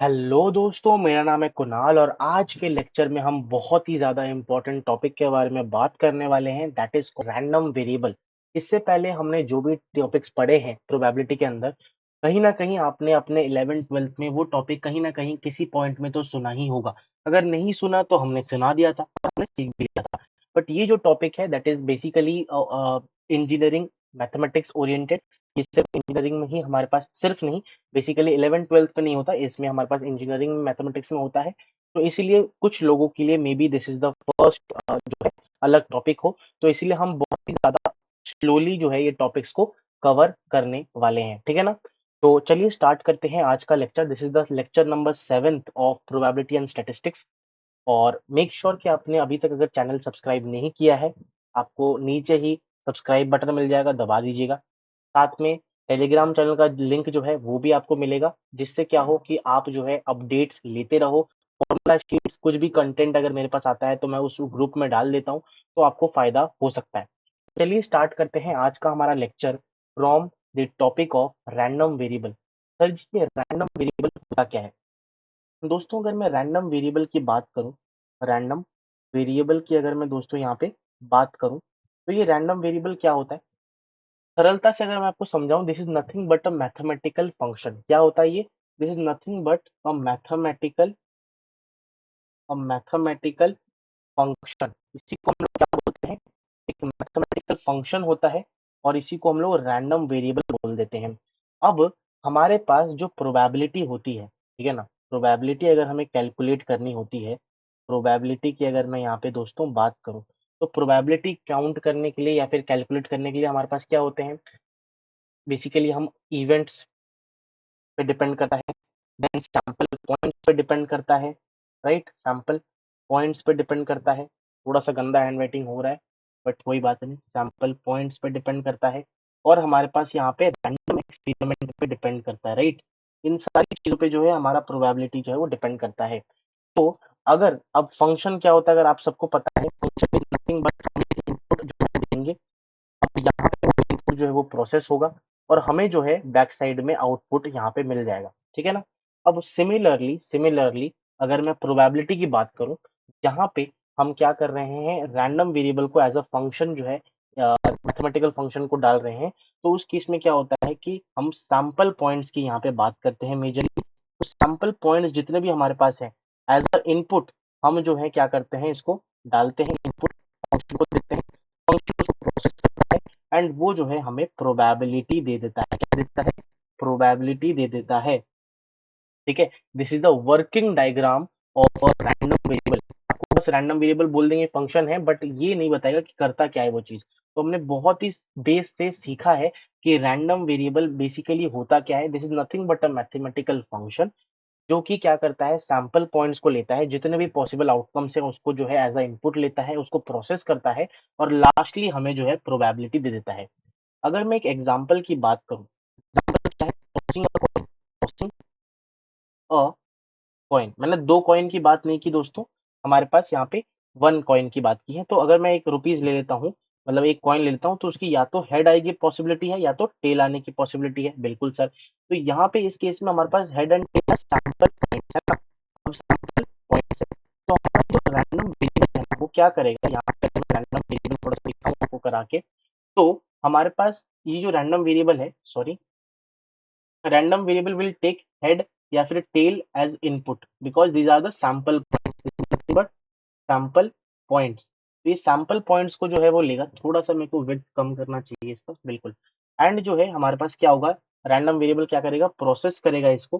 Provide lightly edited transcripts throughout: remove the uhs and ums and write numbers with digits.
Hello दोस्तों, मेरा नाम है कुणाल और आज के लेक्चर में हम बहुत ही ज़्यादा इम्पोर्टेंट टॉपिक के बारे में बात करने वाले हैं, दैट इज़ रैंडम वेरिएबल। इससे पहले हमने जो भी टॉपिक्स पढ़े हैं प्रोबेबिलिटी के अंदर, कहीं न कहीं आपने अपने 11th-12th में वो टॉपिक कहीं न कहीं किसी पॉइंट में तो सुना ही होगा। अगर नहीं सुना तो हमने सुना दिया था और हमने सीख भी लिया था। बट ये जो टॉपिक है that is basically engineering mathematics oriented. ये सिर्फ इंजीनियरिंग में ही हमारे पास सिर्फ नहीं, बेसिकली 11th-12th में नहीं होता, इसमें हमारे पास इंजीनियरिंग मैथमेटिक्स में होता है। तो इसीलिए कुछ लोगों के लिए may be this is the first जो है अलग टॉपिक हो, तो इसीलिए हम बहुत ही ज़्यादा स्लोली जो है ये टॉपिक्स को कवर करने वाले हैं, ठीक है ना? तो चलिए स्टार्ट करते हैं आज का lecture. This is the lecture number 7th of probability and statistics. और मेक श्योर कि आपने अभी तक अगर चैनल सब्सक्राइब नहीं किया है, आपको नीचे ही सब्सक्राइब बटन मिल जाएगा, दबा दीजिएगा। साथ में टेलीग्राम चैनल का लिंक जो है वो भी आपको मिलेगा, जिससे क्या हो कि आप जो है अपडेट्स लेते रहो। फॉर्मूला शीट्स कुछ भी कंटेंट अगर मेरे पास आता है तो मैं उस ग्रुप में डाल देता हूँ, तो आपको फ़ायदा हो सकता है। चलिए स्टार्ट करते हैं आज का हमारा lecture from the topic of random variable. Sir ji, ये रैंडम वेरिएबल होता क्या है? दोस्तों अगर मैं रैंडम वेरिएबल की बात करूँ, रैंडम वेरिएबल की अगर मैं दोस्तों यहाँ पे बात करूँ, तो ये रैंडम वेरिएबल क्या होता है? सरलता से अगर मैं आपको समझाऊँ, this is nothing but a mathematical function. क्या होता है ये? This is nothing but a mathematical function. इसी को हम लोग क्या बोलते हैं? एक मैथमेटिकल फंक्शन होता है और इसी को हम लोग रैंडम वेरिएबल बोल देते हैं। अब हमारे पास जो प्रोबेबिलिटी होती है, ठीक है ना? प्रोबेबिलिटी अगर हमें कैलकुलेट करनी होती है, प्रोबेबिलिटी की अगर मैं यहाँ पे दोस्तों बात करूँ, तो प्रोबेबिलिटी काउंट करने के लिए या फिर कैलकुलेट करने के लिए हमारे पास क्या होते हैं? बेसिकली हम इवेंट्स पे डिपेंड करता है, देन सैंपल पॉइंट्स पे डिपेंड करता है, राइट? सैंपल पॉइंट्स पे डिपेंड करता है। थोड़ा-सा गंदा हैंडराइटिंग हो रहा है, बट कोई बात नहीं, सैंपल पॉइंट्स पे डिपेंड करता है और हमारे पास यहाँ पे रैंडम एक्सपेरिमेंट पे डिपेंड करता है, राइट? इन सारी चीज़ों पे जो है हमारा प्रोबेबिलिटी जो है वो डिपेंड करता है। तो अगर अब फंक्शन क्या होता है अगर आप सबको पता है, फंक्शन इज़ नथिंग बट हम इनपुट जो है देंगे, अब यहाँ पे वो इनपुट जो है वो प्रोसेस होगा और हमें जो है बैक साइड में आउटपुट यहाँ पे मिल जाएगा, ठीक है ना? अब सिमिलरली अगर मैं प्रोबेबिलिटी की बात करूँ, यहाँ पे हम क्या कर रहे हैं, रैंडम वेरिएबल को एज़ अ फंक्शन जो है मैथमेटिकल फंक्शन को डाल रहे हैं, तो उस केस में क्या होता है कि हम सैंपल पॉइंट्स की यहाँ पे बात करते हैं मेजरली। तो सैंपल पॉइंट्स जितने भी हमारे पास हैं, एज़ अ इनपुट हम जो है क्या करते हैं, इसको डालते हैं, इनपुट फंक्शन को देते हैं, फंक्शन उसको प्रोसेस करता है एंड वो जो है हमें प्रोबेबिलिटी दे देता है। क्या देता है? प्रोबेबिलिटी दे देता है, ठीक है? This is the working diagram of a random variable. आपको बस रैंडम वेरिएबल बोल देंगे फंक्शन है, बट ये नहीं बताएगा कि करता क्या है वो चीज़। तो हमने बहुत ही बेस से सीखा है कि रैंडम वेरिएबल बेसिकली होता क्या है। This is nothing but a mathematical function जो कि क्या करता है, सैंपल पॉइंट्स को लेता है, जितने भी पॉसिबल आउटकम्स हैं उसको जो है एज़ अ इनपुट लेता है, उसको प्रोसेस करता है और लास्टली हमें जो है प्रोबेबिलिटी दे देता है। अगर मैं एक एग्ज़ाम्पल की बात करूँ, एग्ज़ाम्पल क्या है? Tossing a coin. मैंने 2 कॉइन की बात नहीं की दोस्तों, हमारे पास यहाँ पे 1 कॉइन की बात की है। तो अगर मैं 1 रुपीज़ ले लेता हूँ, मतलब 1 कॉइन ले लेता हूँ, तो उसकी या तो हेड आएगी पॉसिबिलिटी है या तो टेल आने की पॉसिबिलिटी है। बिल्कुल सर। तो यहाँ पे इस केस में हमारे पास हेड एंड टेल का सैंपल पॉइंट्स है ना? अब सैंपल पॉइंट्स है, तो हमारा जो रैंडम वेरिएबल है ना, वो क्या करेगा, यहाँ पे अगर मैं रैंडम वेरिएबल थोड़ा-सा दिखाऊँ आपको करा के, तो हमारे पास ये जो रैंडम वेरिएबल है, sorry, random variable will take head या फिर tail as input because these are the sample points but sample points. तो ये सैंपल पॉइंट्स को जो है वो लेगा, थोड़ा-सा मेरे को विड्थ कम करना चाहिए इसका, बिल्कुल। एंड जो है हमारे पास क्या होगा, रैंडम वेरिएबल क्या करेगा, प्रोसेस करेगा इसको,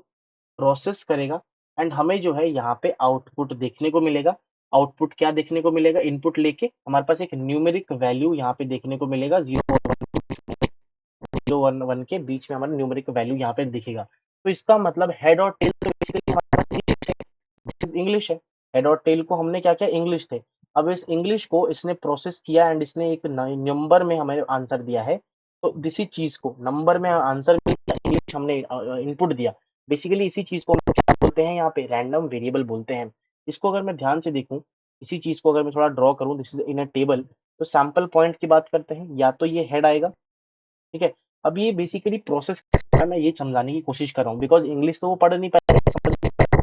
प्रोसेस करेगा एंड हमें जो है यहाँ पे आउटपुट देखने को मिलेगा। आउटपुट क्या देखने को मिलेगा, इनपुट लेके हमारे पास एक न्यूमेरिक वैल्यू यहाँ पे देखने को मिलेगा, 0 और 1 के बीच में, 0 और 1 के बीच में हमारा न्यूमेरिक वैल्यू यहाँ पे दिखेगा। तो इसका मतलब हेड और टेल तो बेसिकली हमारे पास इंग्लिश है, इंग्लिश है। हेड और टेल को हमने क्या किया, इंग्लिश थे। अब इस इंग्लिश को इसने प्रोसेस किया एंड इसने एक नंबर में हमें आंसर दिया है। तो इसी चीज को नंबर में आंसर में इंग्लिश हमने इनपुट दिया, बेसिकली इसी चीज को हम क्या बोलते हैं, यहाँ पे रैंडम वेरिएबल बोलते हैं। इसको अगर मैं ध्यान से देखूं, इसी चीज को अगर मैं थोड़ा ड्रॉ करूं, this is in a table, तो सैंपल पॉइंट की बात करते हैं, या तो ये हेड आएगा, ठीक है? अब ये बेसिकली प्रोसेस कैसे है, मैं ये समझाने की कोशिश कर रहा हूँ बिकॉज़ इंग्लिश तो वो पढ़ नहीं पाएगा, समझ नहीं पाएगा।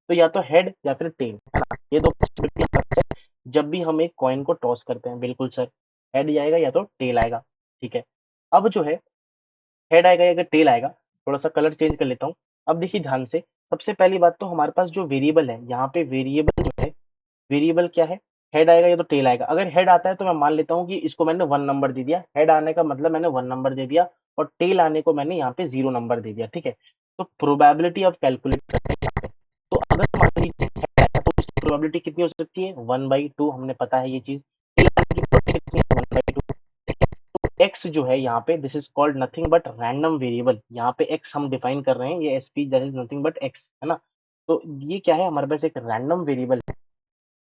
तो या तो हेड या फिर टेल, है ना, ये दो पॉसिबिलिटी हमारे पास है जब भी हम एक कॉइन को टॉस करते हैं। बिल्कुल सर, हेड आएगा या तो टेल आएगा। ठीक है, अब जो है हेड आएगा या अगर टेल आएगा, थोड़ा सा कलर चेंज कर लेता हूँ। अब देखिए ध्यान से, सबसे पहली बात तो हमारे पास जो वेरिएबल है, यहाँ पे वेरिएबल जो है, वेरिएबल क्या है, हेड आएगा या तो टेल आएगा। अगर हेड आता है तो मैं मान लेता हूँ कि इसको मैंने 1 नंबर दे दिया, हेड आने का मतलब मैंने 1 नंबर दे दिया, और टेल आने को मैंने यहाँ पे 0 नंबर दे दिया। ठीक है, तो प्रोबेबिलिटी ऑफ कैलकुलेट करते हैं यहाँ पे। तो अगर मान लीजिए हेड आया तो उसकी प्रोबेबिलिटी कितनी हो सकती है, 1/2, हमने पता है ये चीज। टेल आने की प्रोबेबिलिटी कितनी है, 1/2। ठीक है, तो एक्स जो है यहाँ पे, this is called nothing but random variable. यहाँ पे एक्स हम डिफाइन कर रहे हैं, ये S P that is nothing but x, है ना। तो ये क्या है, हमारे पास एक रैंडम वेरिएबल है।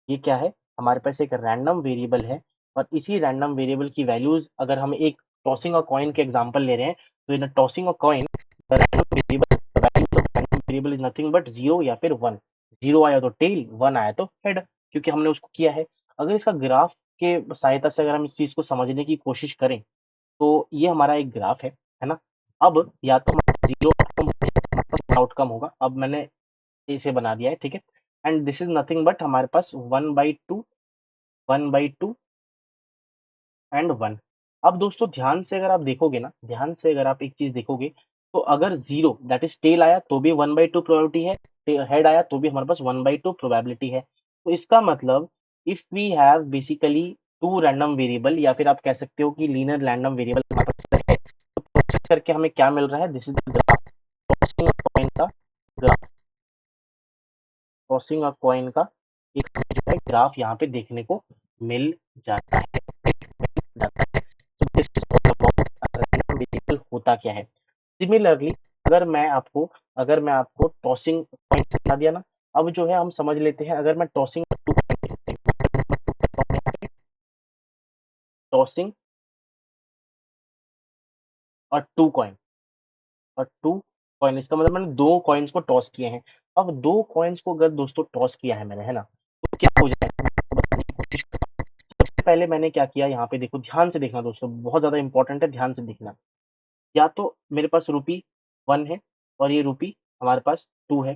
ये क्या है, हमारे पास एक रैंडम वेरिएबल है, और इसी रैंडम वेरिएबल की वैल्यूज, अगर हम एक टॉसिंग अ कॉइन के एग्जांपल ले रहे हैं, तो in tossing a coin the random variable, the value of random variable is nothing but 0 या फिर 1। 0 आया तो टेल, 1 आया तो हेड, क्योंकि हमने उसको किया है। अगर इसका ग्राफ के सहायता से अगर हम इस चीज को समझने की कोशिश करें, तो ये हमारा एक ग्राफ है ना। अब या तो हमारा 0 आउटकम होगा या तो हमारे पास आउटकम होगा। अब मैंने इसे बना दिया है, ठीक है। And this is nothing but हमारे पास 1/2, 1/2 एंड 1। अब दोस्तों ध्यान से अगर आप देखोगे ना, ध्यान से अगर आप एक चीज देखोगे, तो अगर 0 दैट इज टेल आया तो भी 1/2 प्रोबेबिलिटी है, हेड आया तो भी हमारे पास 1/2 प्रोबेबिलिटी है। तो इसका मतलब if we have basically two random variable, या फिर आप कह सकते हो कि लीनियर रैंडम वेरिएबल हमारे पास है, तो प्रोसेस करके हमें क्या मिल रहा है, this is the graph, tossing of coin का ग्राफ, टॉसिंग ऑफ कॉइन का एक हमें जो है ग्राफ यहाँ पे देखने को मिल जाता है, मिल जाता है। तो this is all about random variable होता क्या है। सिमिलरली अगर मैं आपको टॉसिंग पॉइंट सिखा दिया ना, अब जो है हम समझ लेते हैं, अगर मैं टॉसिंग टॉसिंग और टू कॉइन, और टू कॉइन, इसका मतलब मैंने दो कॉइन्स को टॉस किए हैं। अब दो कॉइन्स को अगर दोस्तों टॉस किया है मैंने, है ना, तो क्या हो जाएगा, मैं आपको बताने की कोशिश करता हूँ। सबसे पहले मैंने क्या किया, यहाँ पे देखो, ध्यान से देखना दोस्तों, बहुत ज्यादा इंपॉर्टेंट है, ध्यान से देखना। या तो मेरे पास रुपी 1 है, और ये रुपी हमारे पास 2 है।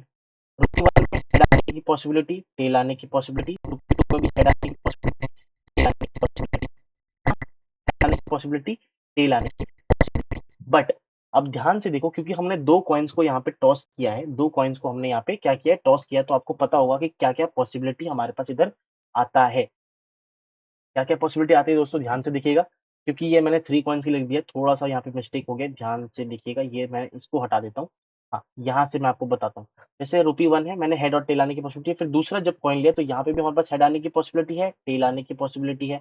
रुपी 1 में हेड आने की पॉसिबिलिटी, टेल आने की पॉसिबिलिटी, रुपी 2 में भी हेड आने की पॉसिबिलिटी, टेल आने की पॉसिबिलिटी, हेड आने की पॉसिबिलिटी, टेल आने की पॉसिबिलिटी। बट अब ध्यान से देखो, क्योंकि हमने दो कॉइन्स को यहाँ पे टॉस किया है, दो कॉइन्स को हमने यहाँ पे क्या किया है, टॉस किया है, तो आपको पता होगा कि क्या क्या पॉसिबिलिटी हमारे पास इधर आता है। क्या क्या पॉसिबिलिटी आती है दोस्तों, ध्यान से देखिएगा, क्योंकि ये मैंने 3 कॉइन्स की लिख दिया, थोड़ा सा यहाँ पे मिस्टेक हो गया, ध्यान से देखिएगा, ये मैं इसको हटा देता हूँ। हाँ, यहाँ से मैं आपको बताता हूँ। जैसे रुपी 1 है, मैंने हेड और टेल आने की पॉसिबिलिटी है, फिर दूसरा जब कॉइन लिया तो यहाँ पे भी हमारे पास हेड आने की पॉसिबिलिटी है, टेल आने की पॉसिबिलिटी है।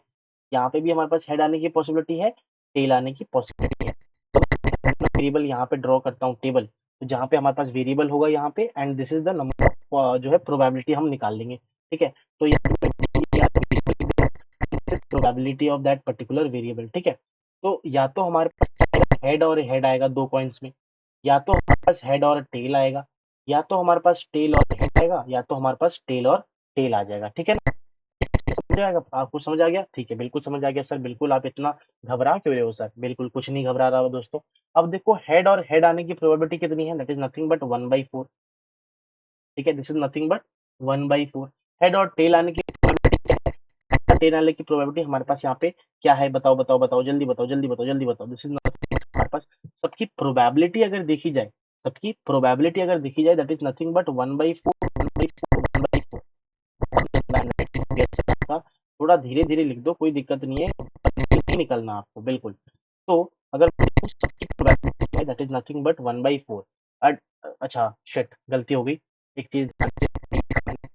यहाँ पे भी हमारे पास हेड आने की पॉसिबिलिटी है, टेल आने की पॉसिबिलिटी है। तो मैं वेरिएबल यहाँ पे ड्रॉ करता हूँ टेबल, तो जहाँ पे हमारे पास वेरिएबल होगा यहाँ पे, and this is the number of जो है प्रोबेबिलिटी हम निकाल लेंगे। ठीक है, तो यहाँ पे probability of that particular variable. ठीक है, तो या तो हमारे पास हेड और हेड आएगा दो पॉइंट्स में, या तो हमारे पास हेड और टेल आएगा, या तो हमारे पास टेल और हेड आएगा, या तो हमारे पास टेल और टेल आ जाएगा। ठीक है ना, समझ आएगा आपको, समझ आ गया, ठीक है, बिल्कुल समझ आ गया सर, बिल्कुल आप इतना घबरा क्यों रहे हो सर, बिल्कुल कुछ नहीं घबरा रहा हो दोस्तों। अब देखो हेड और हेड आने की प्रोबेबिलिटी कितनी है, दैट इज नथिंग बट 1/4। ठीक है, this is nothing but 1/4। Head और टेल आने की प्रोबेबिलिटी क्या है, हेड और टेल आने की प्रोबेबिलिटी हमारे पास यहाँ पे क्या है, बताओ बताओ बताओ, जल्दी बताओ जल्दी बताओ जल्दी बताओ, दिस इज नथिंग बट हमारे पास सबकी प्रोबेबिलिटी अगर देखी जाए, सबकी प्रोबेबिलिटी अगर देखी जाए, दैट इज नथिंग बट 1/4, 1/4, 1/4। थोड़ा धीरे धीरे लिख दो, कोई दिक्कत नहीं है, नहीं निकलना आपको, बिल्कुल। तो अगर सबकी प्रोबेबिलिटी है, दैट इज नथिंग बट 1/4। अच्छा शिट, गलती हो गई, एक चीज ध्यान से देखा मैंने।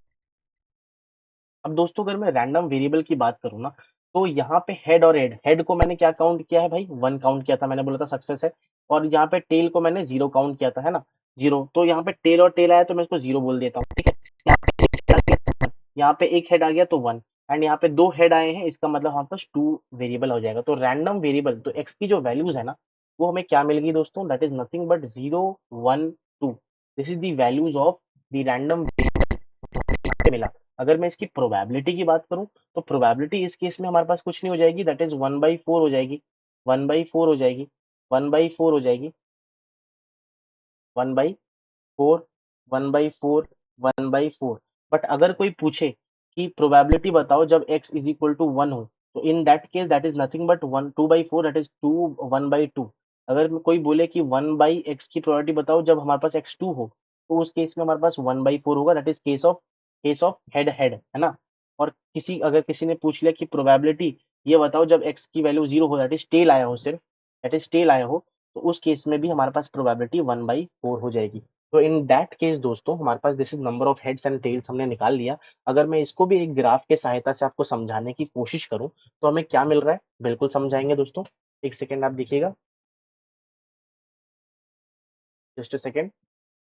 अब दोस्तों अगर मैं रैंडम वेरिएबल की बात करूँ ना, तो यहाँ पे हेड और हेड को मैंने क्या काउंट किया है भाई, 1 काउंट किया था, मैंने बोला था सक्सेस है। और यहाँ पे टेल को मैंने 0 काउंट किया था, है ना, 0। तो यहाँ पे टेल और टेल आया तो मैं इसको 0 बोल देता हूँ। ठीक है, यहाँ पे एक हेड आ गया तो 1, यहाँ पे एक हेड आ गया तो 1, एंड यहाँ पे दो हेड आए हैं, इसका मतलब हमारे पास 2 वेरिएबल हो जाएगा। तो रैंडम वेरिएबल, तो एक्स की जो वैल्यूज है ना, वो हमें क्या मिल गई दोस्तों, that is nothing but 0, 1, 2। This is the values of the random मिला। अगर मैं इसकी प्रोबेबिलिटी की बात करूं, तो प्रोबेबिलिटी इस केस में हमारे पास कुछ नहीं हो जाएगी, दैट इज 1/4 हो जाएगी, 1/4 हो जाएगी, 1/4 हो जाएगी, 1/4, 1/4, 1/4। बट अगर कोई पूछे कि प्रोबेबिलिटी बताओ जब x इज इक्वल टू 1 हो, तो in that case that is nothing but 2/4, that is 1/2। अगर कोई बोले कि 1/x की प्रोबेबिलिटी बताओ जब हमारे पास x2 हो, तो उस केस में हमारे पास 1/4 होगा, that is case of head head, है ना। और अगर किसी ने पूछ लिया कि प्रोबेबिलिटी ये बताओ जब x की वैल्यू 0 हो, दैट इज टेल आया हो, सिर्फ दैट इज टेल आया हो, तो उस केस में भी हमारे पास प्रोबेबिलिटी 1/4 हो जाएगी। तो इन दैट केस दोस्तों हमारे पास this is number of heads and tails हमने निकाल लिया। अगर मैं इसको भी एक ग्राफ के सहायता से आपको समझाने की कोशिश करूं, तो हमें क्या मिल रहा है, बिल्कुल समझाएंगे दोस्तों। एक सेकेंड आप देखिएगा, जस्ट अ सेकेंड।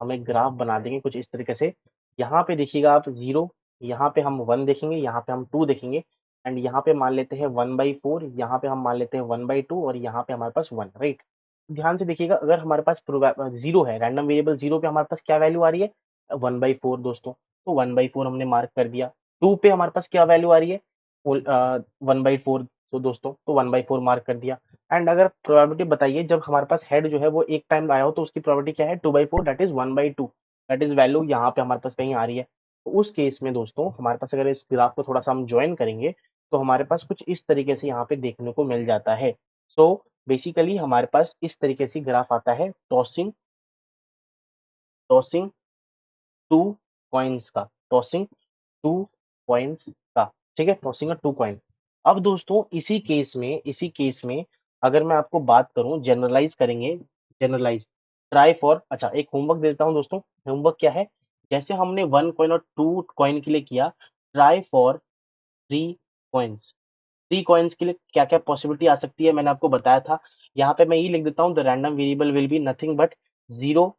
हम एक ग्राफ बना देंगे कुछ इस तरीके से। यहाँ पे देखिएगा आप 0, यहाँ पे हम 1 देखेंगे, यहाँ पे हम 2 देखेंगे, एंड यहाँ पे मान लेते हैं 1/4, यहाँ पे हम मान लेते हैं 1/2, और यहाँ पे हमारे पास 1, राइट। ध्यान से देखिएगा, अगर हमारे पास 0 है, रैंडम वेरिएबल 0 पे हमारे पास क्या वैल्यू आ रही है, 1/4 दोस्तों। तो 1/4 हमने मार्क कर दिया। 2 पे हमारे पास क्या वैल्यू आ रही है, 1/4, तो दोस्तों तो 1/4 मार्क कर दिया। एंड अगर प्रोबेबिलिटी बताइए जब हमारे पास हेड जो है वो एक टाइम आया हो, तो उसकी प्रोबेबिलिटी क्या है, 2/4, that is 1/2, that is value यहाँ पे हमारे पास कहीं आ रही है। तो उस केस में दोस्तों हमारे पास अगर इस ग्राफ को थोड़ा सा हम ज्वाइन करेंगे, तो हमारे पास कुछ इस तरीके से यहाँ पे देखने को मिल जाता है। सो बेसिकली हमारे पास इस तरीके से ग्राफ आता है, टॉसिंग टॉसिंग टू कॉइन्स का, टॉसिंग टू कॉइन्स का, ठीक है, टॉसिंग टू कॉइन। अब दोस्तों इसी केस में अगर मैं आपको बात करूं, जनरलाइज करेंगे, जनरलाइज ट्राई फॉर, अच्छा एक होमवर्क देता हूं दोस्तों। होमवर्क क्या है, जैसे हमने 1 कॉइन और 2 कॉइन के लिए किया, ट्राई फॉर 3 कॉइन्स। 3 कॉइन्स के लिए क्या क्या पॉसिबिलिटी आ सकती है, मैंने आपको बताया था। यहाँ पे मैं ये लिख देता हूँ, the random variable will be nothing but 0,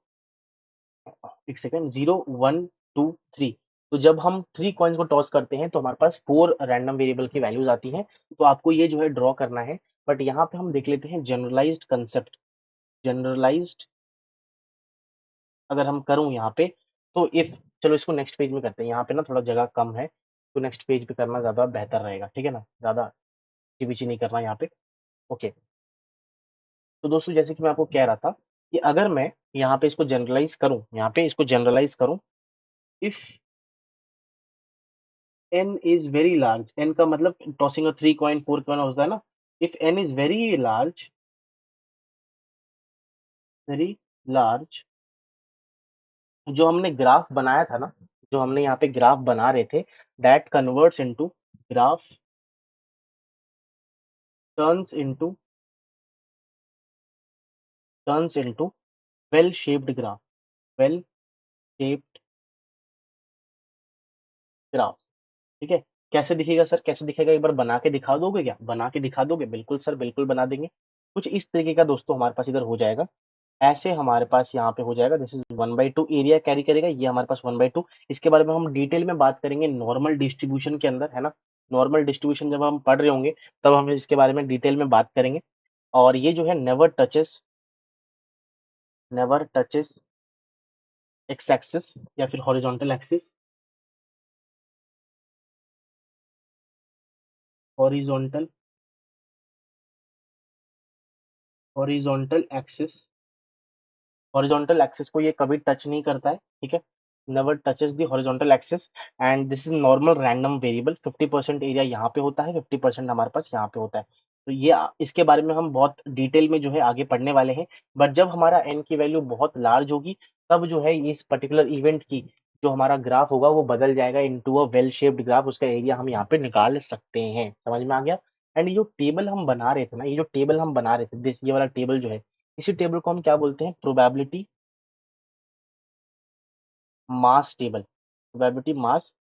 एक सेकेंड, 0 1 2 3। तो जब हम 3 कॉइन्स को टॉस करते हैं तो हमारे पास 4 रैंडम वेरिएबल की वैल्यूज आती हैं। तो आपको ये जो है ड्रॉ करना है। बट यहाँ पे हम देख लेते हैं जनरलाइज्ड कंसेप्ट, जनरलाइज्ड अगर हम करूँ यहाँ पे, तो इफ, चलो इसको नेक्स्ट पेज में करते हैं, यहाँ पे ना थोड़ा जगह कम है, तो नेक्स्ट पेज पे करना ज्यादा बेहतर रहेगा, ठीक है ना, ज्यादा चिबिची नहीं करना यहाँ पे। ओके, तो दोस्तों जैसे कि मैं आपको कह रहा था कि अगर मैं यहाँ पे इसको जनरलाइज करूँ, यहाँ पे इसको जनरलाइज करूँ, if n is very large, n का मतलब टॉसिंग अ 3 कॉइन 4 कॉइन होता है ना। If n is very large, जो हमने ग्राफ बनाया था ना, जो हमने यहाँ पे ग्राफ बना रहे थे, that converts into, graph turns into turns into well shaped graph, well shaped graph, ठीक है। कैसे दिखेगा सर, कैसे दिखेगा, एक बार बना के दिखा दोगे क्या, बना के दिखा दोगे, बिल्कुल सर बिल्कुल बना देंगे। कुछ इस तरीके का दोस्तों हमारे पास इधर हो जाएगा, ऐसे हमारे पास यहाँ पे हो जाएगा, दिस इज 1/2 एरिया कैरी करेगा, ये हमारे पास 1/2। इसके बारे में हम डिटेल में बात करेंगे नॉर्मल डिस्ट्रीब्यूशन के अंदर, है ना। नॉर्मल डिस्ट्रीब्यूशन जब हम पढ़ रहे होंगे, तब हम इसके बारे में डिटेल में बात करेंगे। और ये जो है नेवर टचेस एक्स एक्सिस या फिर horizontal axis, horizontal horizontal axis, horizontal axis को ये कभी टच नहीं करता है, ठीक है। Never touches the horizontal axis, and this is normal random variable. 50% area यहाँ पे होता है, 50% हमारे पास यहाँ पे होता है। तो ये इसके बारे में हम बहुत डिटेल में जो है आगे पढ़ने वाले हैं। बट जब हमारा एन की वैल्यू बहुत लार्ज होगी, तब जो है इस पर्टिकुलर इवेंट की जो हमारा ग्राफ होगा वो बदल जाएगा into a well shaped graph, उसका एरिया हम यहाँ पे निकाल सकते हैं, समझ में आ गया। एंड ये जो टेबल हम बना रहे थे ना, ये जो टेबल हम बना रहे थे, ये वाला टेबल जो है, इसी टेबल को हम क्या बोलते हैं, probability mass table, probability mass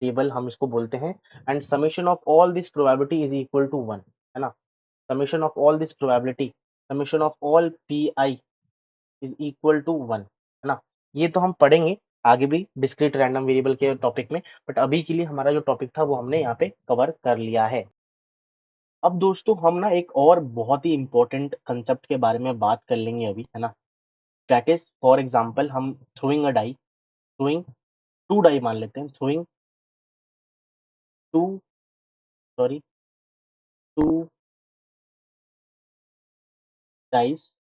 table हम इसको बोलते हैं। And summation of all this probability is equal to 1, है ना। Summation of all this probability, summation of all P I is equal to 1, है ना। ये तो हम पढ़ेंगे आगे भी डिस्क्रीट रैंडम वेरिएबल के टॉपिक में, बट अभी के लिए हमारा जो टॉपिक था वो हमने यहाँ पे कवर कर लिया है। अब दोस्तों हम ना एक और बहुत ही इंपॉर्टेंट कंसेप्ट के बारे में बात कर लेंगे अभी, है ना। दैट इज फॉर एग्जाम्पल हम throwing a die, throwing 2 die मान लेते हैं, थ्रोइंग टू, सॉरी, 2 डाइस,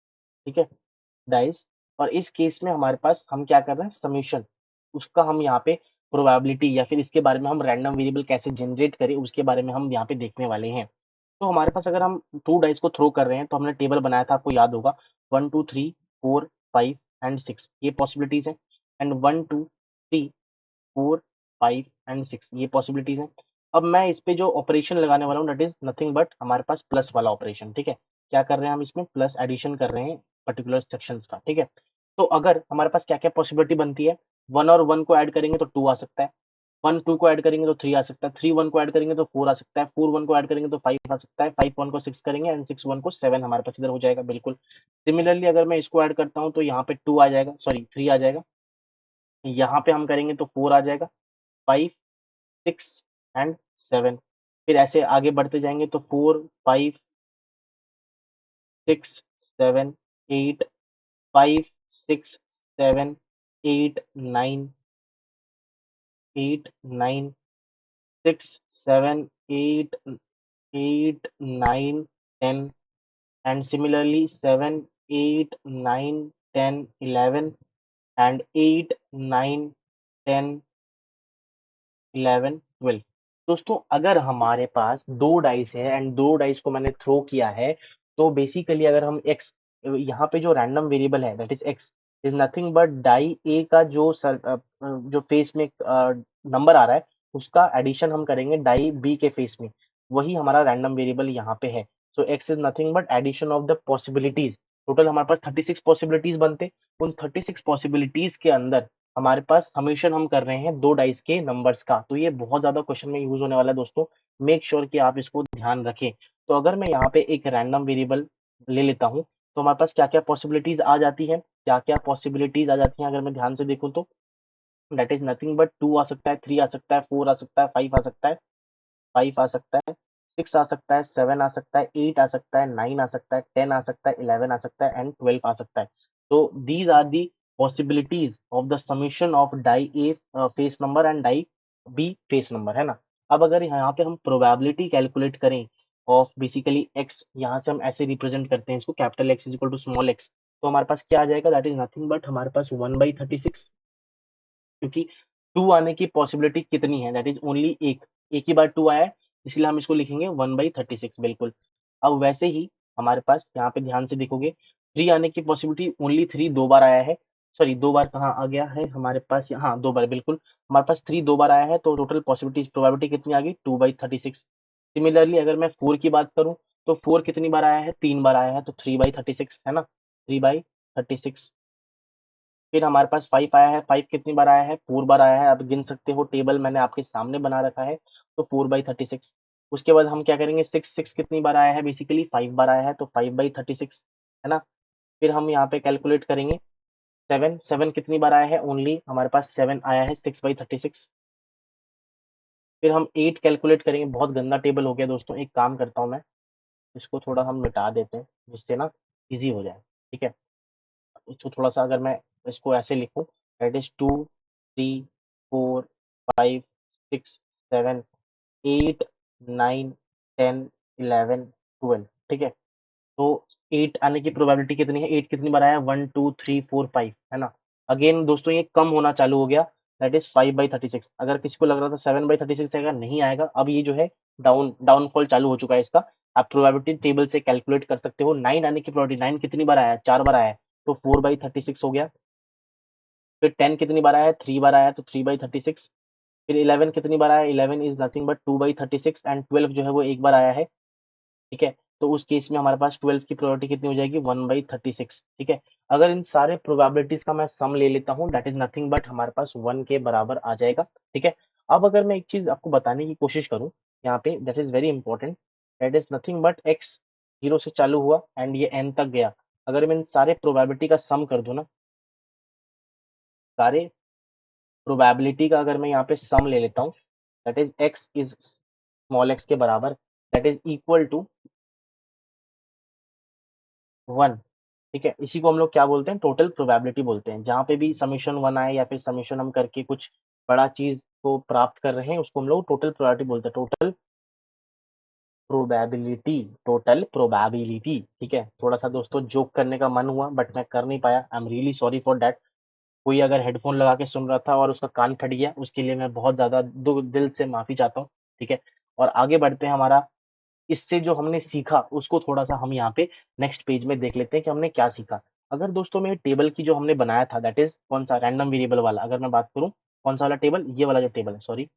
ठीक है, डाइस। और इस केस में हमारे पास हम क्या कर रहे हैं, समेशन, उसका हम यहाँ पे प्रोबेबिलिटी या फिर इसके बारे में हम रैंडम वेरिएबल कैसे जनरेट करें उसके बारे में हम यहाँ पे देखने वाले हैं। तो हमारे पास अगर हम 2 डाइस को थ्रो कर रहे हैं तो हमने टेबल बनाया था, आपको याद होगा 1, 2, 3, 4, 5 एंड 6 ये पॉसिबिलिटीज़ हैं, एंड 1, 2, 3, 4, 5 एंड 6 ये पॉसिबिलिटीज़ हैं। अब मैं इस पे जो ऑपरेशन लगाने वाला हूँ दैट इज़ नथिंग बट हमारे पास प्लस वाला ऑपरेशन, ठीक है? क्या कर रहे हैं हम इसमें प्लस एडिशन कर रहे हैं पर्टिकुलर सेक्शंस का, ठीक है? तो अगर हमारे पास क्या-क्या पॉसिबिलिटी बनती है, 1 और 1 को ऐड करेंगे तो 2 आ सकता है, 1 2 को ऐड करेंगे तो 3 आ सकता है, 3 1 को ऐड करेंगे तो 4 आ सकता है, 4 1 को ऐड करेंगे तो 5 आ सकता है, 5 1 को 6 करेंगे एंड 6 1 को 7 हमारे पास इधर हो जाएगा बिल्कुल। सिमिलरली अगर मैं इसको ऐड करता हूँ तो यहाँ पे 2 आ जाएगा, सॉरी 3 आ जाएगा, यहाँ पे हम करेंगे तो 4 आ जाएगा, 5 6 एंड 7 फिर ऐसे आगे बढ़ते जाएँगे तो 4 5 6 7 8 5 6 7 8 9 8 9 6 7 8 8 9 10 and similarly 7 8 9 10 11 and 8 9 10 11 12 दोस्तों अगर हमारे पास 2 डाइस है एंड 2 डाइस को मैंने थ्रो किया है, तो बेसिकली अगर हम x यहाँ पे जो रैंडम वेरिएबल है that is x is nothing but die A का जो फेस में नंबर आ रहा है, उसका एडिशन हम करेंगे डाई B के फेस में, वही हमारा रैंडम वेरिएबल यहाँ पे है। So x is nothing but addition of the possibilities, total हमारे पास 36 पॉसिबिलिटीज़ बनते, उन 36 पॉसिबिलिटीज़ के अंदर हमारे पास समेशन हम कर रहे हैं 2 डाइस के नंबर्स का, तो ये बहुत ज़्यादा क्वेश्चन में यूज़ होने वाला है दोस्तों, मेक श्योर कि आप इसको ध्यान रखें। तो अगर मैं यहाँ पे एक रैंडम वेरिएबल ले लेता हूँ, तो हमारे पास क्या-क्या पॉसिबिलिटीज़ आ जाती हैं, क्या-क्या पॉसिबिलिटीज़ आ जाती हैं अगर मैं ध्यान से देखूँ तो, दैट इज़ नथिंग बट 2 आ सकता है, 3 आ सकता है, 4 आ सकता है, 5 आ सकता है, 5 आ सकता है, 6 आ सकता है, 7 आ सकता है, 8 आ सकता है, 9 आ सकता है, 10 आ सकता है, 11 आ सकता है एंड 12 आ सकता है। तो these are the possibilities of the summation of die A face number and die B face number, है ना? अब अगर यहाँ पे हम प्रोबेबिलिटी कैलकुलेट करें ऑफ बेसिकली x, यहाँ से हम ऐसे रिप्रेजेंट करते हैं इसको capital X is equal to small x, तो हमारे पास क्या आ जाएगा दैट इज़ नथिंग बट हमारे पास 1/36 क्योंकि 2 आने की पॉसिबिलिटी कितनी है? दैट इज़ ओनली एक ही बार 2 आया है, इसलिए हम इसको लिखेंगे 1/36 बिल्कुल। अब वैसे ही हमारे पास यहाँ पे ध्यान से देखोगे 3 आने की पॉसिबिलिटी ओनली 3 2 बार आया है, सॉरी 2 बार कहाँ आ गया है हमारे पास, हाँ 2 बार बिल्कुल, हमारे पास 3 2 बार आया है तो टोटल पॉसिबिलिटी प्रोबेबिलिटी कितनी आ गई 2/36। सिमिलरली अगर मैं 4 की बात करूँ, तो 4 कितनी बार आया है? 3 बार आया है तो 3/36 है ना? 3/36 फिर हमारे पास 5 आया है, 5 कितनी बार आया है? 4 बार आया है, आप गिन सकते हो टेबल मैंने आपके सामने बना रखा है, तो 4/36 उसके बाद हम क्या करेंगे 6 कितनी बार आया है? बेसिकली 5 बार आया है, तो 5/36 है ना? फिर हम यहाँ पे कैलकुलेट करेंगे 7 कितनी बार आया है? ओनली हमारे पास 7 आया है 6/36 फिर हम 8 कैलकुलेट करेंगे, बहुत गंदा टेबल हो गया दोस्तों, एक काम करता हूँ मैं, इसको थोड़ा हम मिटा देते हैं, जिससे ना ईज़ी हो जाए, ठीक है? इसको थोड़ा-सा अगर मैं इसको ऐसे लिखूँ दैट इज़ 2, 3, 4, 5, 6, 7, 8, 9, 10, 11, 12 ठीक है? तो 8 आने की प्रोबेबिलिटी कितनी है? 8 कितनी बार आया है? 1, 2, 3, 4, 5 है ना? अगेन दोस्तों ये कम होना चालू हो गया दैट इज़ 5/36 अगर किसी को लग रहा था 7/36 आएगा, नहीं आएगा। अब ये जो है डाउनफॉल चालू हो चुका है इसका। आप प्रोबेबिलिटी टेबल से कैलकुलेट कर सकते हो। 9 आने की प्रोबेबिलिटी 9 कितनी बार आया है? 4 बार आया है, तो 4/36 हो गया। फिर 10 कितनी बार आया है? 3 बार आया है, तो 3/36 फिर 11 कितनी बार आया है? 11 इज़ नथिंग बट 2/36 एंड 12 जो है वो 1 बार आया है। ठीक है? तो उस केस में हमारे पास 12 की प्रोबेबिलिटी कितनी हो जाएगी 1/36 ठीक है? अगर इन सारे प्रोबेबिलिटीज़ का मैं सम ले लेता हूँ दैट इज़ नथिंग बट हमारे पास 1 के बराबर आ जाएगा, ठीक है? अब अगर मैं एक चीज़ आपको बताने की कोशिश करूँ यहाँ पे that is very important that is nothing but x 0 से चालू हुआ एंड ये n तक गया। अगर मैं इन सारे प्रोबेबिलिटी का सम कर दूँ ना, सारे प्रोबेबिलिटी का अगर मैं यहाँ पे सम ले लेता हूँ that is x is small x के बराबर दैट इज़ इक्वल टू 1 ठीक है? इसी को हम लोग क्या बोलते हैं टोटल प्रोबेबिलिटी बोलते हैं। जहाँ पे भी समेशन 1 आए या फिर समेशन हम करके कुछ बड़ा चीज़ को प्राप्त कर रहे हैं उसको हम लोग टोटल प्रोबेबिलिटी बोलते हैं। टोटल प्रोबेबिलिटी ठीक है? थोड़ा-सा दोस्तों जोक करने का मन हुआ बट मैं कर नहीं पाया। I am really sorry for that. कोई अगर हेडफ़ोन लगा के सुन रहा था और उसका कान फट गया, उसके लिए मैं बहुत ज़्यादा दु दिल से माफ़ी चाहता हूँ, ठीक है? और आगे बढ़ते हैं हमारा इससे जो हमने सीखा, उसको थोड़ा-सा हम यहाँ पे नेक्स्ट पेज में देख लेते हैं कि हमने क्या सीखा। अगर दोस्तों में टेबल की जो हमने बनाया था दैट इज़ कौन-सा रैंडम वेरिएबल वाला अगर मैं बात करूँ, कौन-सा वाला टेबल? ये वाला जो टेबल है, सॉरी।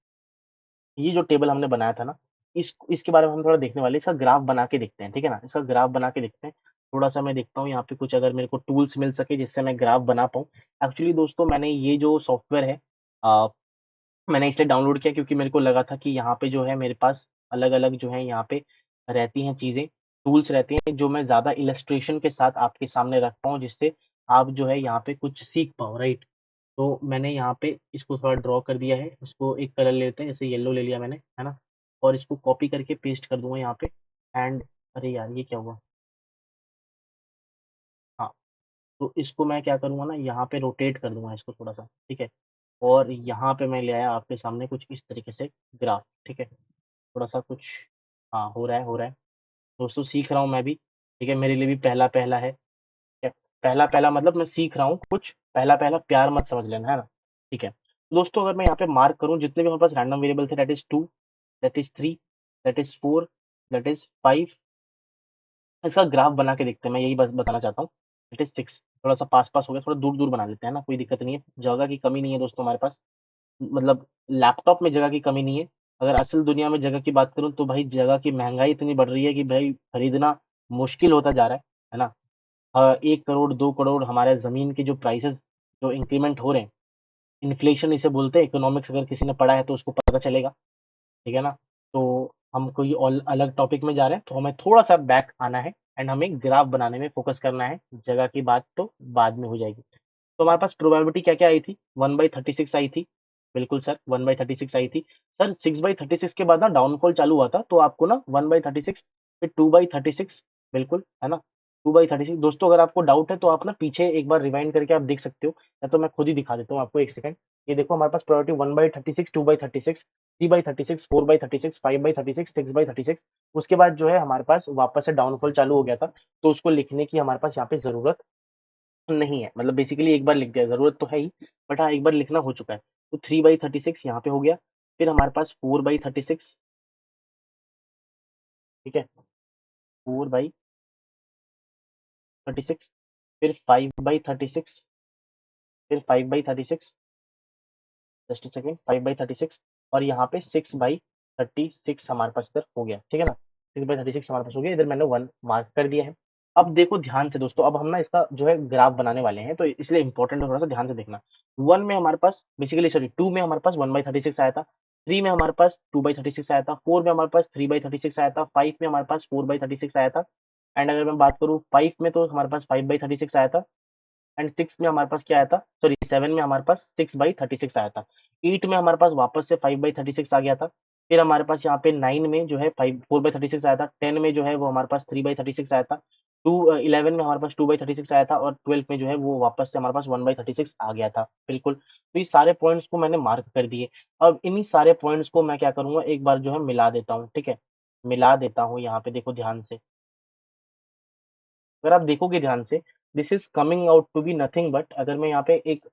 ये जो टेबल हमने बनाया था ना, इसके बारे में हम थोड़ा देखने वाले हैं, इसका ग्राफ बना के देखते हैं, ठीक है ना? इसका ग्राफ बना के देखते हैं। थोड़ा-सा मैं देखता हूँ यहाँ पे कुछ अगर मेरे को टूल्स मिल सके जिससे मैं ग्राफ बना पाऊँ। एक्चुअली दोस्तों मैंने ये जो सॉफ्टवेयर है अ, मैंने इसलिए डाउनलोड किया क्योंकि मेरे को लगा था कि यहाँ पे जो है मेरे पास अलग-अलग जो है यहाँ पे रहती हैं चीज़ें, टूल्स रहती हैं जो मैं ज़्यादा इलस्ट्रेशन के साथ आपके सामने रख पाऊँ जिससे आप जो है यहाँ पे कुछ सीख पाओ, राइट? तो मैंने यहाँ पे इसको थोड़ा ड्रॉ कर दिया है, इसको एक कलर ले लेते हैं, जैसे येलो ले लिया मैंने, है ना? और इसको कॉपी करके पेस्ट कर दूँगा यहाँ पे एंड अरे यार! ये क्या हुआ? हाँ, तो इसको मैं क्या करूँगा ना यहाँ पे रोटेट कर दूँगा इसको थोड़ा-सा, ठीक है? और यहाँ पे मैं ले आया आपके सामने कुछ इस तरीके से ग्राफ, ठीक है? थोड़ा-सा कुछ हाँ, हो रहा है, हो रहा है। दोस्तों सीख रहा हूँ मैं भी, ठीक है? मेरे लिए भी पहला-पहला है, ठीक है? पहला-पहला मतलब मैं सीख रहा हूँ कुछ, पहला-पहला प्यार मत समझ लेना, है ना? ठीक है। दोस्तों अगर मैं यहाँ पे मार्क करूँ जितने भी हमारे पास रैंडम वेरिएबल थे that is 2, that is 3, that is 4, that is 5 इसका ग्राफ बना के देखते हैं, मैं यही बस बताना चाहता हूँ। दैट इज़ 6 थोड़ा-सा पास-पास हो गया, थोड़ा दूर-दूर बना लेते हैं ना, कोई दिक्कत नहीं है। जगह की कमी नहीं है दोस्तों हमारे पास। मतलब लैपटॉप में जगह की कमी नहीं है। अगर असल दुनिया में जगह की बात करूँ तो भाई जगह की महँगाई इतनी बढ़ रही है कि भाई खरीदना मुश्किल होता जा रहा है ना? 1 करोड़ 2 करोड़ हमारे ज़मीन के जो प्राइसेज़ जो इंक्रीमेंट हो रहे हैं, इन्फ्लेशन इसे बोलते हैं, इकोनॉमिक्स अगर किसी ने पढ़ा है तो उसको पता चलेगा, ठीक है ना? तो हम कोई और अलग टॉपिक में जा रहे हैं, तो हमें थोड़ा-सा बैक आना है एंड हमें ग्राफ बनाने में फ़ोकस करना है, जगह की बात तो बाद में हो जाएगी। तो हमारे पास प्रोबेबिलिटी क्या-क्या आई थी? 1/36 आई थी। बिल्कुल सर, 1/36 आई थी। सर 6/36 के बाद ना डाउनफॉल चालू हुआ था, तो आपको ना 1/36 फिर 2/36 बिल्कुल, है ना? 2/36 दोस्तों अगर आपको डाउट है तो आप ना पीछे एक बार रिवाइंड करके आप देख सकते हो, या तो मैं खुद ही दिखा देता हूँ आपको 1 सेकंड। ये देखो हमारे पास प्रोबेबिलिटी 1/36, 2/36, 3/36, 4/36, 5/36, 6/36 उसके बाद जो है हमारे पास वापस से डाउनफॉल चालू हो गया था, तो उसको लिखने की हमारे पास यहाँ पे ज़रूरत नहीं है। मतलब बेसिकली एक बार लिख दिया, ज़रूरत तो है ही, बट हाँ, एक बार लिखना हो चुका है। तो 3/36 यहाँ पे हो गया, फिर हमारे पास 4/36 ठीक है, 4/36 फिर 5/36 फिर 5/36 जस्ट अ सेकंड 5/36 और यहाँ पे 6/36 हमारे पास इधर हो गया, ठीक है ना? 6/36 हमारे पास हो गया, इधर मैंने 1 मार्क कर दिया है। अब देखो ध्यान से दोस्तों, अब हम ना इसका जो है ग्राफ बनाने वाले हैं, तो इसलिए इम्पोर्टेंट है थोड़ा-सा ध्यान से देखना। 1 में हमारे पास बेसिकली सॉरी 2 में हमारे पास 1/36 आया था, 3 में हमारे पास 2/36 आया था, 4 में हमारे पास 3/36 आया था, 5 में हमारे पास 4/36 आया था एंड अगर मैं बात करूँ 5 में तो हमारे पास 5/36 आया था एंड 6 में हमारे पास क्या आया था? सॉरी 7 में हमारे पास 6/36 आया था। 8 में हमारे पास वापस से 5/36 आ गया था। फिर हमारे पास यहाँ पे 9 में जो है 4/36 आया था। 10 में जो है वो हमारे पास 3/36 आया था। 11 में हमारे पास 2/36 आया था और 12 में जो है वो वापस से हमारे पास 1/36 आ गया था। बिल्कुल, तो ये सारे पॉइंट्स को मैंने मार्क कर दिए। अब इन्हीं सारे पॉइंट्स को मैं क्या करूँगा एक बार जो है मिला देता हूँ, ठीक है? मिला देता हूँ यहाँ पे देखो ध्यान से। अगर आप देखोगे ध्यान से, this is coming out to be nothing but अगर मैं यहाँ पे एक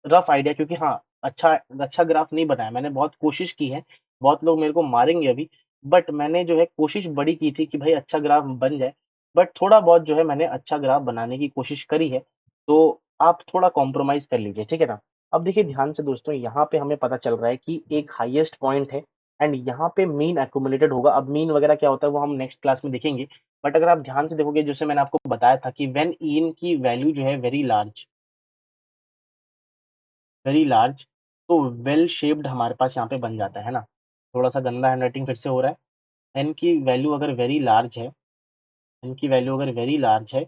रफ आइडिया क्योंकि हाँ, अच्छा अच्छा ग्राफ नहीं बनाया मैंने बहुत कोशिश की है, बहुत लोग मेरे को मारेंगे अभी, बट मैंने जो है कोशिश बड़ी की थी कि भाई अच्छा ग्राफ बन जाए, बट थोड़ा बहुत जो है मैंने अच्छा ग्राफ बनाने की कोशिश करी है, तो आप थोड़ा कॉम्प्रोमाइज़ कर लीजिए, ठीक है ना? अब देखिए ध्यान से दोस्तों यहाँ पे हमें पता चल रहा है कि एक हाईएस्ट पॉइंट है एंड यहाँ पे मीन एक्युमुलेटेड होगा, अब मीन वगैरह क्या होता है वो हम नेक्स्ट क्लास में देखेंगे, बट अगर आप ध्यान से देखोगे जैसे मैंने आपको बताया था कि व्हेन इन की वैल्यू जो है वेरी लार्ज तो वेल शेप्ड हमारे पास यहाँ पे बन जाता है ना? थोड़ा-सा गंदा हैंडराइटिंग फिर से हो रहा है। एन की वैल्यू अगर वेरी लार्ज है एन की वैल्यू अगर वेरी लार्ज है,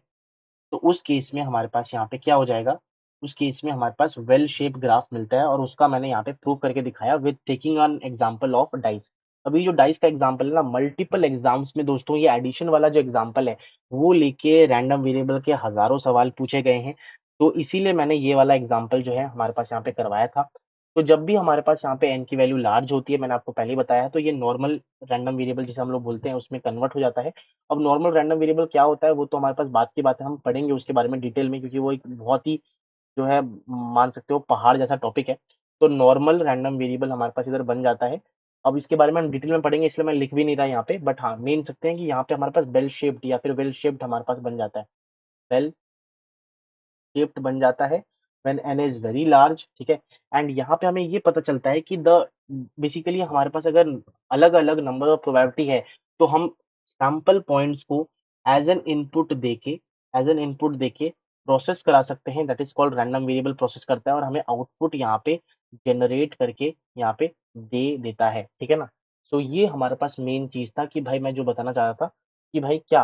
तो उस केस में हमारे पास यहाँ पे क्या हो जाएगा? उस केस में हमारे पास वेल शेप्ड ग्राफ मिलता है और उसका मैंने यहाँ पे प्रूव करके दिखाया with taking an example of dice. अभी जो डाइस का एग्जांपल है ना मल्टीपल एग्ज़ाम्स में दोस्तों ये एडिशन वाला जो एग्जांपल है, वो लेके रैंडम वेरिएबल के हज़ारों सवाल पूछे गए हैं। तो इसीलिए मैंने ये वाला एग्जांपल जो है हमारे पास यहाँ पे करवाया था। तो जब भी हमारे पास यहाँ पे एन की वैल्यू लार्ज होती है, मैंने आपको पहले ही बताया है, तो ये नॉर्मल रैंडम वेरिएबल जिसे हम लोग बोलते हैं उसमें कन्वर्ट हो जाता है। अब नॉर्मल रैंडम वेरिएबल क्या होता है वो तो हमारे पास बाद की बात है, हम पढ़ेंगे उसके बारे में डिटेल में क्योंकि वो एक बहुत ही जो है मान सकते हो पहाड़ जैसा टॉपिक है। तो नॉर्मल रैंडम वेरिएबल हमारे पास इधर बन जाता है। अब इसके बारे में हम डिटेल में पढ़ेंगे, इसलिए मैं लिख भी नहीं रहा यहाँ पे, बट हाँ मेन सकते हैं कि यहाँ पे हमारे पास बेल शेप्ड या फिर वेल शेप्ड हमारे पास बन जाता है। वेल शेप्ड बन जाता है when n is very large, ठीक है। एंड यहाँ पे हमें ये पता चलता है कि द बेसिकली हमारे पास अगर अलग अलग नंबर ऑफ प्रोबेबिलिटी है, तो हम सैंपल पॉइंट्स को एज एन इनपुट देके प्रोसेस करा सकते हैं, that is called random variable process करता है और हमें आउटपुट यहाँ पे जनरेट करके यहाँ पे दे देता है, ठीक है ना। सो ये हमारे पास मेन चीज था कि भाई मैं जो बताना चाह रहा था कि भाई क्या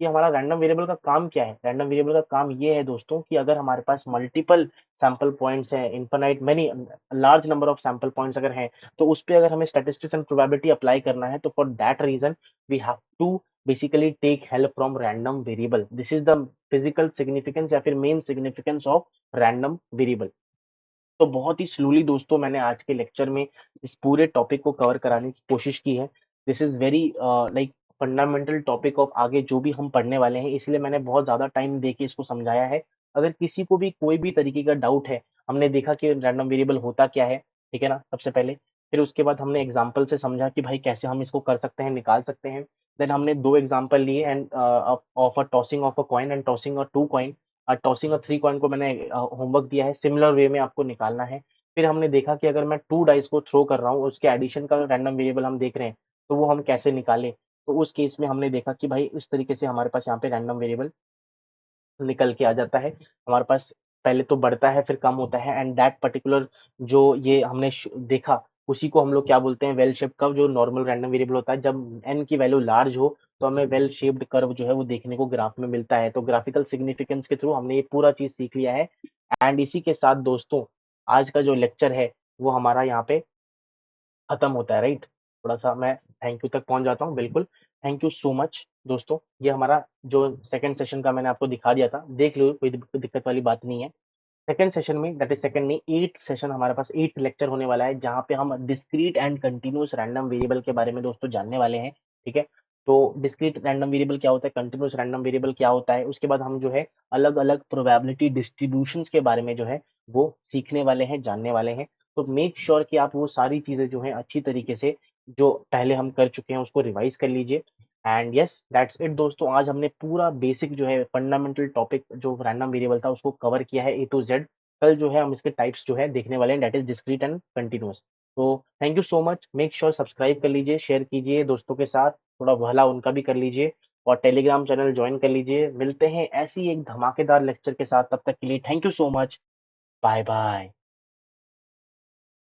कि हमारा रैंडम वेरिएबल का काम क्या है। रैंडम वेरिएबल का काम ये है दोस्तों कि अगर हमारे पास मल्टीपल सैंपल पॉइंट्स हैं, infinite many large number of sample points अगर हैं, तो उस पे अगर हमें स्टैटिस्टिक्स एंड प्रोबेबिलिटी अप्लाई करना है, तो for that reason we have to basically take help from random variable. This is the physical significance या फिर main significance of random variable. तो बहुत ही स्लोली दोस्तों मैंने आज के लेक्चर में इस पूरे टॉपिक को कवर कराने की कोशिश की है। This is very like fundamental topic of आगे जो भी हम पढ़ने वाले हैं, इसलिए मैंने बहुत ज़्यादा टाइम दे के इसको समझाया है। अगर किसी को भी कोई भी तरीके का डाउट है, हमने देखा कि रैंडम वेरिएबल होता क्या है, ठीक है ना, सबसे पहले। फिर उसके बाद हमने एग्जाम्पल से समझा कि भाई कैसे हम इसको कर सकते हैं, निकाल सकते हैं। देन हमने 2 एग्जाम्पल लिए and of a tossing of a coin and tossing a 2 coin. Tossing और 3 कॉइन को मैंने होमवर्क दिया है, सिमिलर वे में आपको निकालना है। फिर हमने देखा कि अगर मैं 2 डाइस को थ्रो कर रहा हूँ, उसके एडिशन का रैंडम वेरिएबल हम देख रहे हैं, तो वो हम कैसे निकालें? तो उस केस में हमने देखा कि भाई इस तरीके से हमारे पास यहाँ पे रैंडम वेरिएबल निकल के आ जाता है। हमारे पास पहले तो बढ़ता है फिर कम होता है एंड दैट पर्टिकुलर जो ये हमने देखा, उसी को हम लोग क्या बोलते हैं, वेल शेप्ड कर्व। जो नॉर्मल रैंडम वेरिएबल होता है, जब n की वैल्यू लार्ज हो तो हमें वेल शेप्ड कर्व जो है वो देखने को ग्राफ में मिलता है। तो ग्राफिकल सिग्निफिकेंस के थ्रू हमने ये पूरा चीज सीख लिया है। एंड इसी के साथ दोस्तों आज का जो लेक्चर है वो हमारा यहाँ पे खत्म होता है, राइट। थोड़ा सा मैं थैंक यू तक पहुंच जाता हूँ, बिल्कुल। थैंक यू सो मच दोस्तों। ये हमारा जो सेकंड सेशन का मैंने आपको दिखा दिया था, देख लो, कोई दिक्कत वाली बात नहीं है। सेकंड सेशन में, दैट इज सेकंड नहीं, 8th सेशन हमारे पास 8th लेक्चर होने वाला है, जहाँ पे हम discrete and continuous random variable के बारे में दोस्तों जानने वाले हैं, ठीक है। तो डिस्क्रीट रैंडम वेरिएबल क्या होता है, कंटिन्यूअस रैंडम वेरिएबल क्या होता है, उसके बाद हम जो है अलग अलग प्रोबेबिलिटी डिस्ट्रीब्यूशंस के बारे में जो है वो सीखने वाले हैं, जानने वाले हैं। तो मेक श्योर कि आप वो सारी चीजें जो है अच्छी तरीके से जो पहले हम कर चुके हैं उसको रिवाइज कर लीजिए। एंड यस दैट्स इट दोस्तों, आज हमने पूरा बेसिक जो है फंडामेंटल टॉपिक जो रैंडम वेरिएबल था उसको कवर किया है A to Z। कल जो है हम इसके टाइप्स जो है देखने वाले हैं, that is discrete and continuous. तो thank you so much, make sure subscribe कर लीजिए, शेयर कीजिए दोस्तों के साथ, थोड़ा भला उनका भी कर लीजिए, और टेलीग्राम चैनल ज्वाइन कर लीजिए। मिलते हैं ऐसी एक धमाकेदार लेक्चर के साथ, तब तक के लिए thank you so much, bye bye.